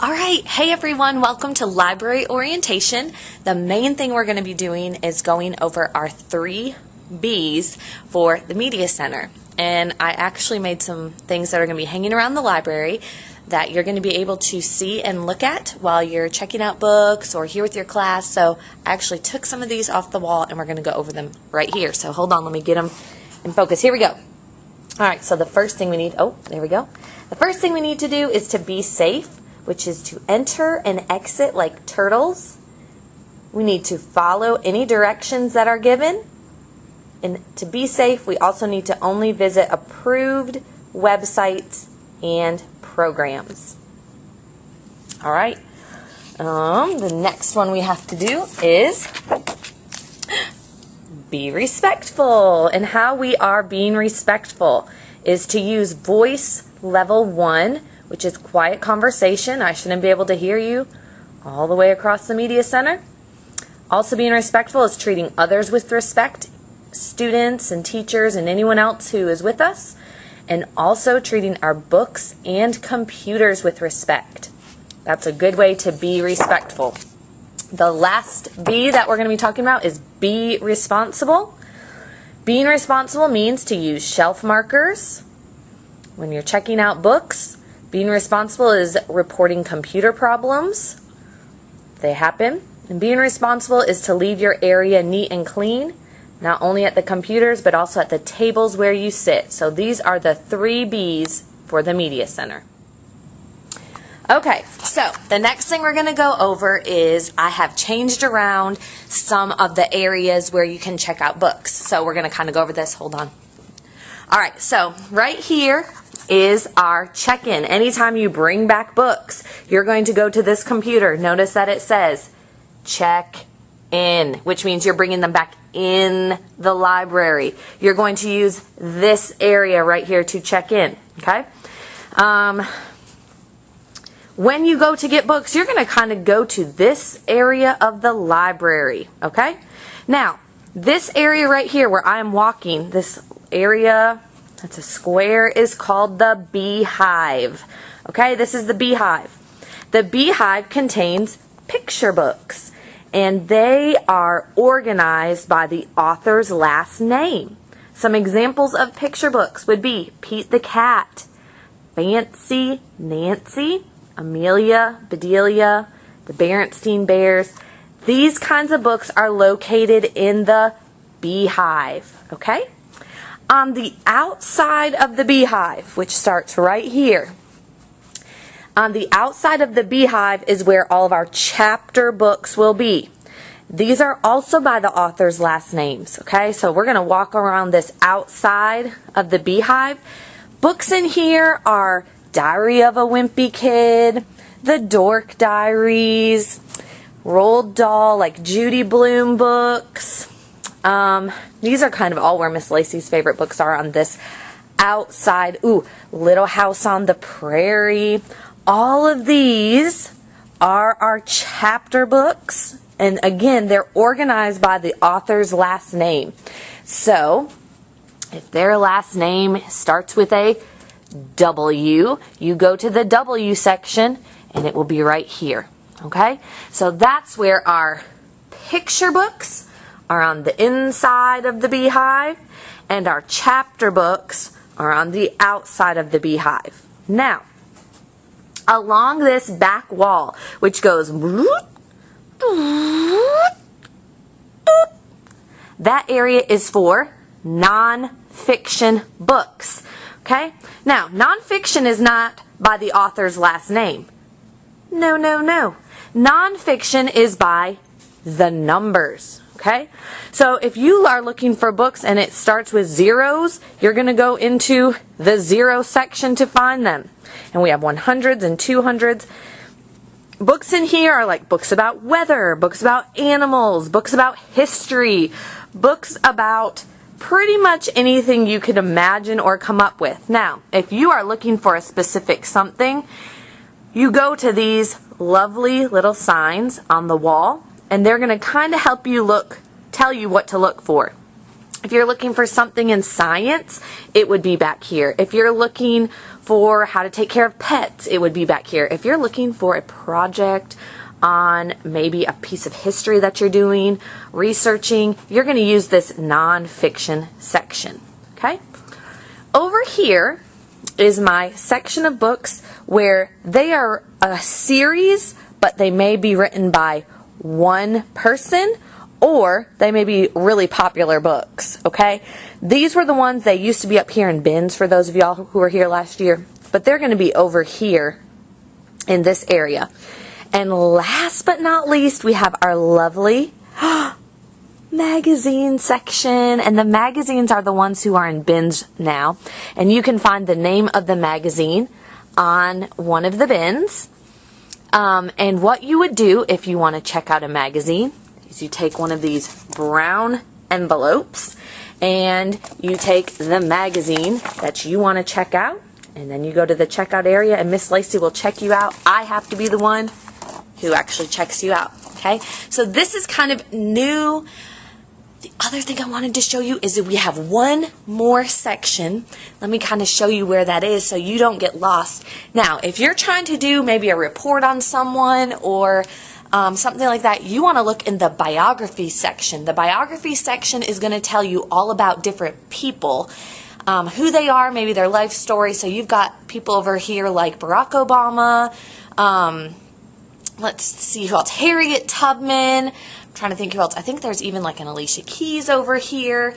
All right, hey everyone, welcome to Library Orientation. The main thing we're going to be doing is going over our 3 B's for the Media Center. And I actually made some things that are going to be hanging around the library that you're going to be able to see and look at while you're checking out books or here with your class. So I actually took some of these off the wall and we're going to go over them right here. So hold on, let me get them in focus. Here we go. All right, so the first thing we need, there we go. The first thing we need to do is to be safe, which is to enter and exit like turtles. We need to follow any directions that are given. And to be safe, we also need to only visit approved websites and programs. All right. The next one we have to do is be respectful. And how we are being respectful is to use voice level 1, which is quiet conversation. I shouldn't be able to hear you all the way across the Media Center. Also being respectful is treating others with respect, students and teachers and anyone else who is with us, and also treating our books and computers with respect. That's a good way to be respectful. The last B that we're going to be talking about is be responsible. Being responsible means to use shelf markers when you're checking out books. Being responsible is reporting computer problems. They happen. And being responsible is to leave your area neat and clean, not only at the computers, but also at the tables where you sit. So these are the 3 B's for the Media Center. Okay, so the next thing we're going to go over is I have changed around some of the areas where you can check out books. So we're going to kind of go over this. Hold on. All right, so right here is our check-in. Anytime you bring back books, you're going to go to this computer. Notice that it says check in, which means you're bringing them back in the library. You're going to use this area right here to check in, okay? When you go to get books, you're going to kind of go to this area of the library, okay? Now, this area right here where I am walking, this area, that's a square, is called the beehive. Okay, this is the beehive. The beehive contains picture books, and they are organized by the author's last name. Some examples of picture books would be Pete the Cat, Fancy Nancy, Amelia, Bedelia, the Berenstein Bears. These kinds of books are located in the beehive, okay? On the outside of the beehive, which starts right here, on the outside of the beehive is where all of our chapter books will be. These are also by the author's last names, okay? So we're going to walk around this outside of the beehive. Books in here are Diary of a Wimpy Kid, The Dork Diaries, Roald Dahl, like Judy Blume books. These are kind of all where Miss Lacey's favorite books are on this outside. Ooh, Little House on the Prairie. All of these are our chapter books. And again, they're organized by the author's last name. So, if their last name starts with a W, you go to the W section and it will be right here. Okay? So that's where our picture books are on the inside of the beehive, and our chapter books are on the outside of the beehive. Now, along this back wall, which goes, that area is for nonfiction books. Okay? Now, nonfiction is not by the author's last name. No, no, no. Nonfiction is by the numbers. Okay? So if you are looking for books and it starts with zeros, you're going to go into the 0 section to find them. And we have 100s and 200s. Books in here are like books about weather, books about animals, books about history, books about pretty much anything you could imagine or come up with. Now, if you are looking for a specific something, you go to these lovely little signs on the wall, and they're going to kind of help you tell you what to look for. If you're looking for something in science, it would be back here. If you're looking for how to take care of pets, it would be back here. If you're looking for a project on maybe a piece of history that you're doing, researching, you're going to use this nonfiction section. Okay? Over here is my section of books where they are a series, but they may be written by one person, or they may be really popular books, okay? These were the ones that used to be up here in bins for those of y'all who were here last year, but they're going to be over here in this area. And last but not least, we have our lovely magazine section, and the magazines are the ones who are in bins now, and you can find the name of the magazine on one of the bins. And what you would do if you want to check out a magazine is you take one of these brown envelopes and you take the magazine that you want to check out, and then you go to the checkout area and Miss Lacey will check you out. I have to be the one who actually checks you out. Okay, so this is kind of new. The other thing I wanted to show you is that we have one more section. Let me kind of show you where that is so you don't get lost. Now, if you're trying to do maybe a report on someone or something like that, you want to look in the biography section. The biography section is going to tell you all about different people, who they are, maybe their life story. So you've got people over here like Barack Obama, let's see who else, Harriet Tubman, I'm trying to think who else. I think there's even like an Alicia Keys over here.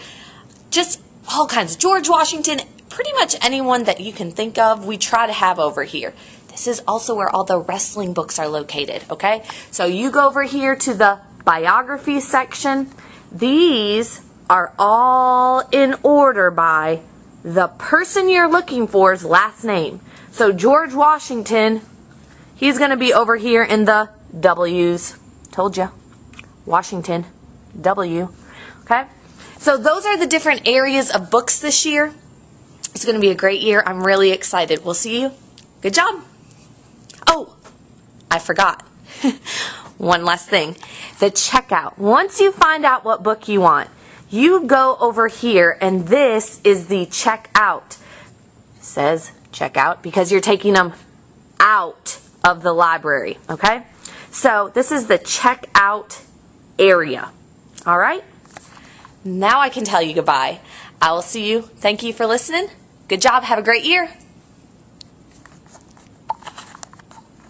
Just all kinds. George Washington, pretty much anyone that you can think of, we try to have over here. This is also where all the wrestling books are located, okay? So you go over here to the biography section. These are all in order by the person you're looking for's last name. So George Washington, he's going to be over here in the W's. Told you. Washington, W. Okay? So those are the different areas of books this year. It's going to be a great year. I'm really excited. We'll see you. Good job. Oh, I forgot. One last thing. The checkout. Once you find out what book you want, you go over here, and this is the checkout. It says checkout because you're taking them out of the library, okay? So this is the checkout area. All right? Now I can tell you goodbye. I will see you. Thank you for listening. Good job. Have a great year.